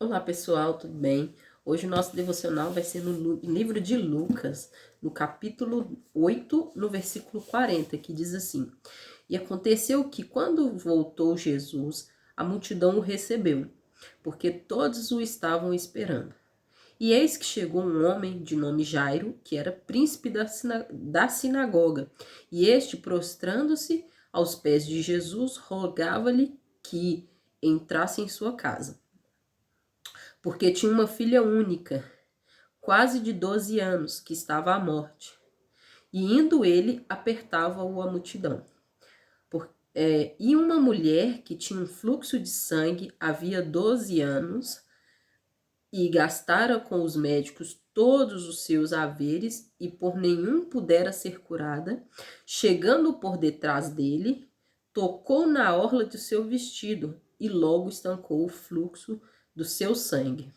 Olá pessoal, tudo bem? Hoje o nosso devocional vai ser no livro de Lucas, no capítulo 8, no versículo 40, que diz assim: E aconteceu que quando voltou Jesus, a multidão o recebeu, porque todos o estavam esperando. E eis que chegou um homem de nome Jairo, que era príncipe da sinagoga, e este, prostrando-se aos pés de Jesus, rogava-lhe que entrasse em sua casa, porque tinha uma filha única, quase de 12 anos, que estava à morte. E indo ele, apertava-o a multidão. E uma mulher que tinha um fluxo de sangue havia 12 anos e gastara com os médicos todos os seus haveres e por nenhum pudera ser curada, chegando por detrás dele, tocou na orla de seu vestido e logo estancou o fluxo do seu sangue.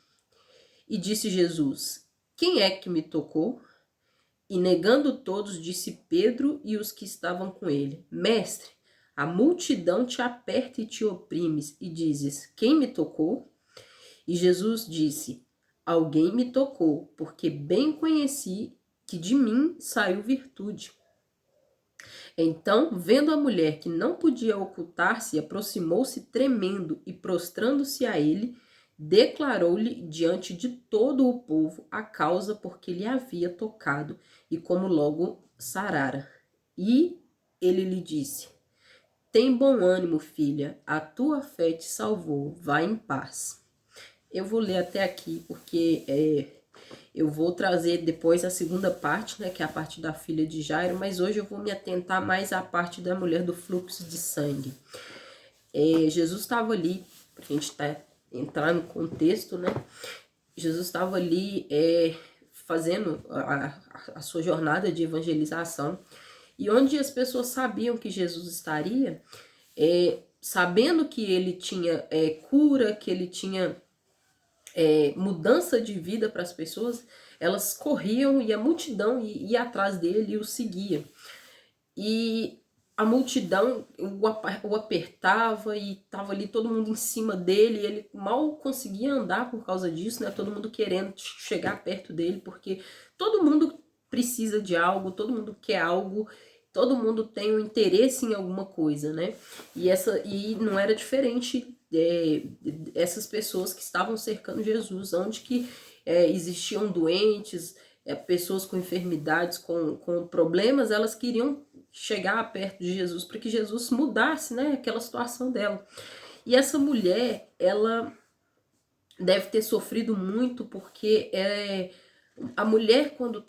E disse Jesus: Quem é que me tocou? E negando todos, disse Pedro e os que estavam com ele: Mestre, a multidão te aperta e te oprimes, e dizes: Quem me tocou? E Jesus disse: Alguém me tocou, porque bem conheci que de mim saiu virtude. Então, vendo a mulher que não podia ocultar-se, aproximou-se tremendo e, prostrando-se a ele, declarou-lhe diante de todo o povo a causa por que lhe havia tocado e como logo sarara. E ele lhe disse: Tem bom ânimo, filha, a tua fé te salvou, vai em paz. Eu vou ler até aqui porque eu vou trazer depois a segunda parte, né, que é a parte da filha de Jairo, mas hoje eu vou me atentar mais à parte da mulher do fluxo de sangue. Jesus estava ali, para a gente entrar no contexto, né? Jesus estava ali fazendo a sua jornada de evangelização, e onde as pessoas sabiam que Jesus estaria, sabendo que ele tinha cura, que ele tinha mudança de vida para as pessoas, elas corriam e a multidão ia atrás dele e o seguia. E a multidão o apertava e estava ali todo mundo em cima dele, e ele mal conseguia andar por causa disso, né? Todo mundo querendo chegar perto dele, porque todo mundo precisa de algo, todo mundo quer algo, todo mundo tem um interesse em alguma coisa, né? E não era diferente essas pessoas que estavam cercando Jesus, onde que existiam doentes, pessoas com enfermidades, com problemas, elas queriam chegar perto de Jesus para que Jesus mudasse, né, aquela situação dela. E essa mulher, ela deve ter sofrido muito, porque a mulher, quando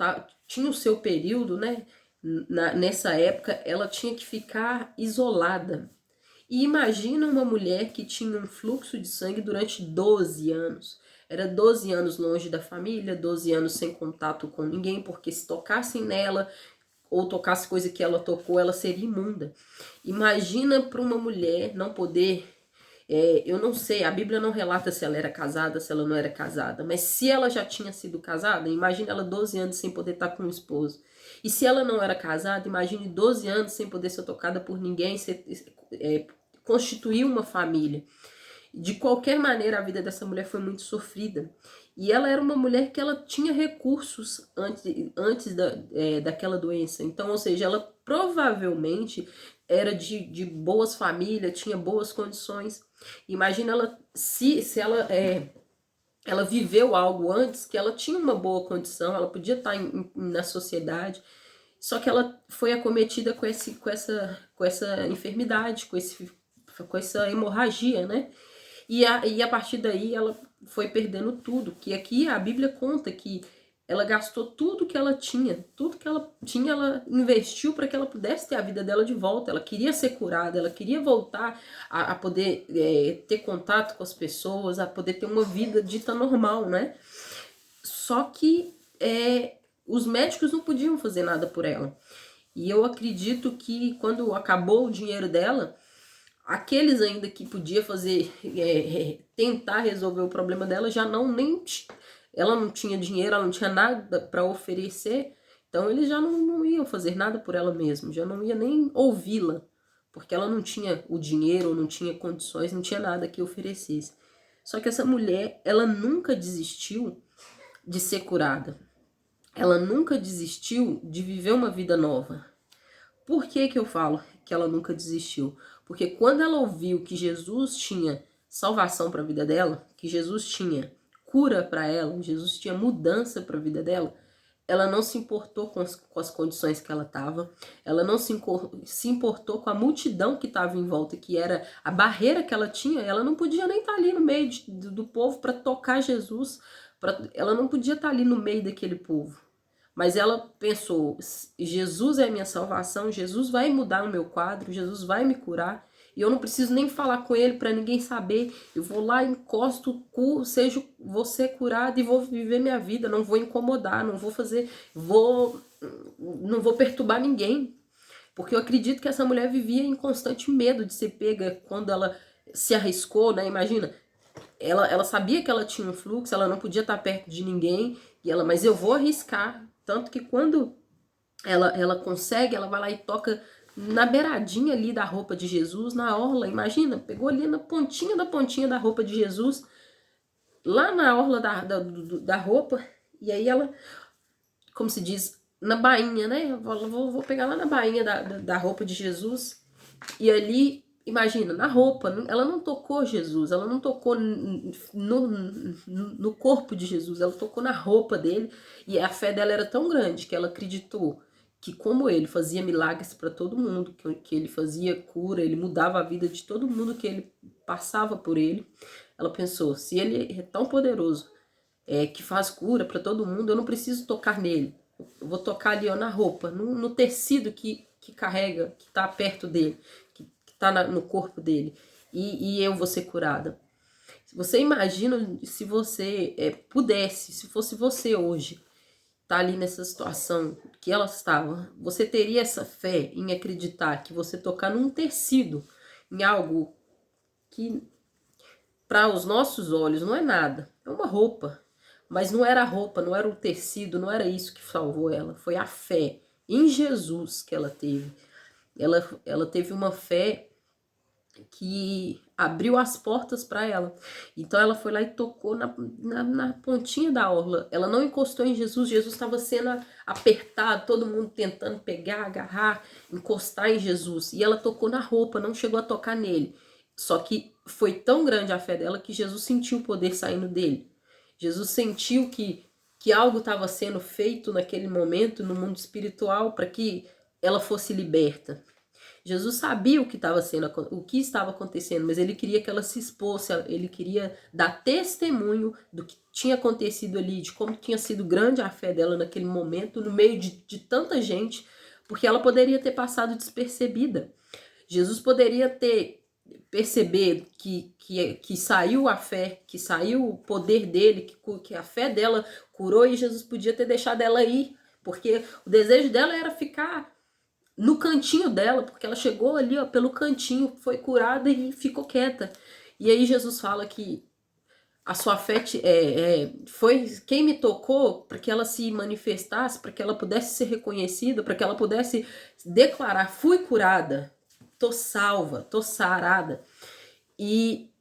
tinha o seu período, né, nessa época, ela tinha que ficar isolada. E imagina uma mulher que tinha um fluxo de sangue durante 12 anos. Era 12 anos longe da família, 12 anos sem contato com ninguém, porque se tocassem nela ou tocasse coisa que ela tocou, ela seria imunda. Imagina para uma mulher não poder. Eu não sei, a Bíblia não relata se ela era casada, se ela não era casada, mas se ela já tinha sido casada, imagina ela 12 anos sem poder estar com um esposo. E se ela não era casada, imagine 12 anos sem poder ser tocada por ninguém, constituir uma família. De qualquer maneira, a vida dessa mulher foi muito sofrida. E ela era uma mulher que ela tinha recursos antes daquela doença. Então, ou seja, ela provavelmente era de boas famílias, tinha boas condições. Imagina ela, se ela viveu algo antes, que ela tinha uma boa condição, ela podia estar na sociedade, só que ela foi acometida com essa enfermidade, com essa hemorragia, né? E a partir daí ela foi perdendo tudo. Que aqui a Bíblia conta que ela gastou tudo que ela tinha, ela investiu para que ela pudesse ter a vida dela de volta. Ela queria ser curada, ela queria voltar a poder ter contato com as pessoas, a poder ter uma vida dita normal, né? Só que os médicos não podiam fazer nada por ela. E eu acredito que quando acabou o dinheiro dela, aqueles ainda que podia fazer, tentar resolver o problema dela, já ela não tinha dinheiro, ela não tinha nada para oferecer, então eles já não iam fazer nada por ela mesma, já não ia nem ouvi-la, porque ela não tinha o dinheiro, não tinha condições, não tinha nada que oferecesse. Só que essa mulher, ela nunca desistiu de ser curada. Ela nunca desistiu de viver uma vida nova. Por que que eu falo que ela nunca desistiu? Porque quando ela ouviu que Jesus tinha salvação para a vida dela, que Jesus tinha cura para ela, Jesus tinha mudança para a vida dela, ela não se importou com as condições que ela estava, ela não se importou com a multidão que estava em volta, que era a barreira que ela tinha. Ela não podia nem estar ali no meio do povo para tocar Jesus, ela não podia estar ali no meio daquele povo. Mas ela pensou, Jesus é a minha salvação, Jesus vai mudar o meu quadro, Jesus vai me curar, e eu não preciso nem falar com ele para ninguém saber. Eu vou lá, encosto, vou ser curada e vou viver minha vida, não vou incomodar, não vou perturbar ninguém. Porque eu acredito que essa mulher vivia em constante medo de ser pega quando ela se arriscou, né? Imagina, ela sabia que ela tinha um fluxo, ela não podia estar perto de ninguém, mas eu vou arriscar. Tanto que quando ela consegue, ela vai lá e toca na beiradinha ali da roupa de Jesus, na orla, imagina, pegou ali na pontinha da roupa de Jesus, lá na orla da roupa, e aí ela, como se diz, na bainha, né? Vou pegar lá na bainha da roupa de Jesus, e ali, imagina, na roupa, ela não tocou Jesus, ela não tocou no corpo de Jesus, ela tocou na roupa dele, e a fé dela era tão grande que ela acreditou que como ele fazia milagres para todo mundo, que ele fazia cura, ele mudava a vida de todo mundo que ele passava por ele, ela pensou, se ele é tão poderoso, que faz cura para todo mundo, eu não preciso tocar nele, eu vou tocar ali ó, na roupa, no tecido que carrega, que está perto dele, que está no corpo dele, e eu vou ser curada. Você imagina se você pudesse, se fosse você hoje, tá ali nessa situação que ela estava, você teria essa fé em acreditar que você tocar num tecido, em algo que para os nossos olhos não é nada, é uma roupa, mas não era a roupa, não era o tecido, não era isso que salvou ela, foi a fé em Jesus que ela teve. Ela teve uma fé que abriu as portas para ela. Então ela foi lá e tocou na pontinha da orla. Ela não encostou em Jesus. Jesus estava sendo apertado, todo mundo tentando pegar, agarrar, encostar em Jesus. E ela tocou na roupa, não chegou a tocar nele. Só que foi tão grande a fé dela que Jesus sentiu o poder saindo dele. Jesus sentiu que algo estava sendo feito naquele momento no mundo espiritual para que ela fosse liberta. Jesus sabia o que estava acontecendo, mas ele queria que ela se expôsse, ele queria dar testemunho do que tinha acontecido ali, de como tinha sido grande a fé dela naquele momento, no meio de tanta gente, porque ela poderia ter passado despercebida. Jesus poderia ter percebido que saiu a fé, que saiu o poder dele, que a fé dela curou, e Jesus podia ter deixado ela ir, porque o desejo dela era ficar no cantinho dela, porque ela chegou ali ó, pelo cantinho, foi curada e ficou quieta. E aí Jesus fala que a sua fé foi quem me tocou para que ela se manifestasse, para que ela pudesse ser reconhecida, para que ela pudesse declarar, fui curada, tô salva, tô sarada. E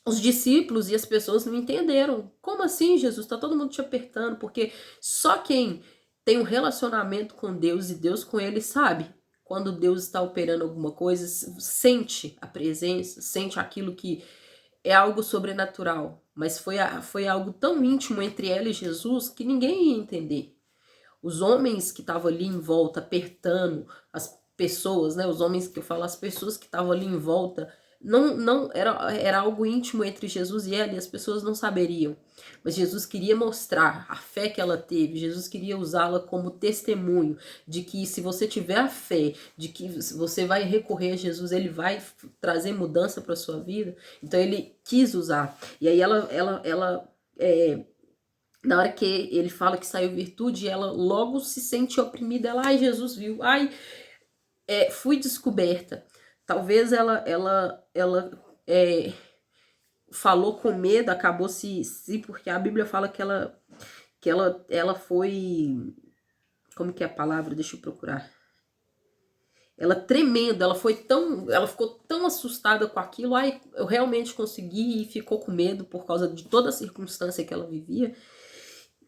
os discípulos e as pessoas não entenderam. Como assim, Jesus? Tá todo mundo te apertando, porque só quem tem um relacionamento com Deus e Deus com ele sabe quando Deus está operando alguma coisa, sente a presença, sente aquilo que é algo sobrenatural. Mas foi algo tão íntimo entre ela e Jesus que ninguém ia entender. Os homens que estavam ali em volta apertando as pessoas, né? Os homens que eu falo, as pessoas que estavam ali em volta, não era algo íntimo entre Jesus e ela, e as pessoas não saberiam. Mas Jesus queria mostrar a fé que ela teve. Jesus queria usá-la como testemunho de que se você tiver a fé, de que você vai recorrer a Jesus, ele vai trazer mudança para sua vida. Então ele quis usar. E aí ela na hora que ele fala que saiu virtude, ela logo se sente oprimida. Ela, ai, Jesus viu, ai, fui descoberta. Talvez ela falou com medo, acabou porque a Bíblia fala que ela foi, como que é a palavra? Deixa eu procurar. ela tremendo, ela ficou tão assustada com aquilo, ai, eu realmente consegui, e ficou com medo por causa de toda a circunstância que ela vivia.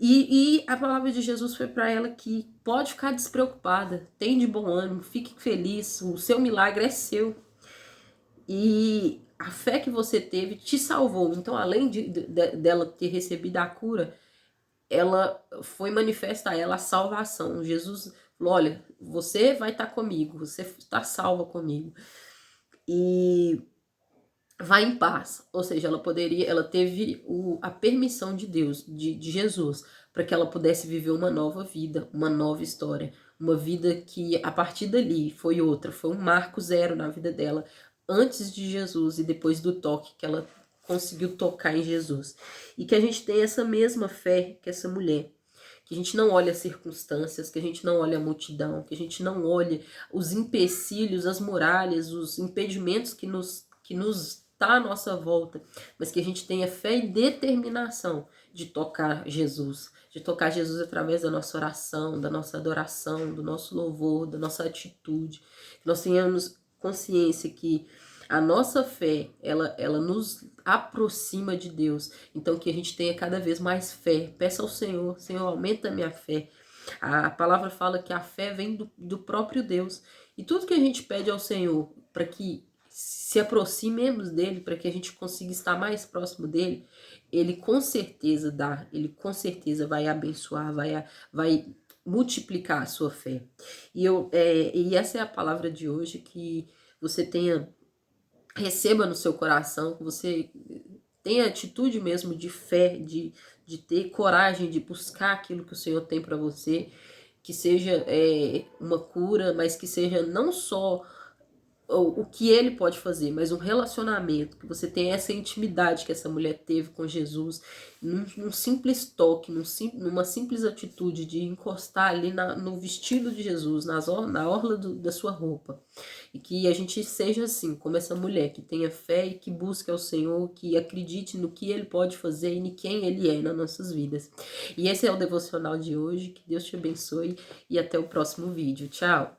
E a palavra de Jesus foi para ela que pode ficar despreocupada, tem de bom ânimo, fique feliz, o seu milagre é seu. E a fé que você teve te salvou. Então, além dela ter recebido a cura, ela foi manifesta a ela a salvação. Jesus falou: olha, você vai estar comigo, você está salva comigo. E vai em paz. Ou seja, ela teve a permissão de Deus, de Jesus, para que ela pudesse viver uma nova vida, uma nova história. Uma vida que a partir dali foi outra, foi um marco zero na vida dela, antes de Jesus e depois do toque que ela conseguiu tocar em Jesus. E que a gente tenha essa mesma fé que essa mulher. Que a gente não olhe as circunstâncias, que a gente não olhe a multidão, que a gente não olhe os empecilhos, as muralhas, os impedimentos que nos tá à nossa volta, mas que a gente tenha fé e determinação de tocar Jesus através da nossa oração, da nossa adoração, do nosso louvor, da nossa atitude. Que nós tenhamos consciência que a nossa fé, ela nos aproxima de Deus. Então que a gente tenha cada vez mais fé. Peça ao Senhor, Senhor, aumenta a minha fé. A palavra fala que a fé vem do próprio Deus. E tudo que a gente pede ao Senhor para que se aproximemos dele, para que a gente consiga estar mais próximo dele, ele com certeza dá, ele com certeza vai abençoar, vai multiplicar a sua fé. E essa é a palavra de hoje, que você receba no seu coração, que você tenha atitude mesmo de fé, de ter coragem de buscar aquilo que o Senhor tem para você, que seja uma cura, mas que seja não só o que ele pode fazer, mas um relacionamento, que você tenha essa intimidade que essa mulher teve com Jesus, num simples toque, numa simples atitude de encostar ali no vestido de Jesus, na orla da sua roupa. E que a gente seja assim, como essa mulher, que tenha fé e que busque ao Senhor, que acredite no que ele pode fazer e em quem ele é nas nossas vidas. E esse é o devocional de hoje, que Deus te abençoe e até o próximo vídeo. Tchau!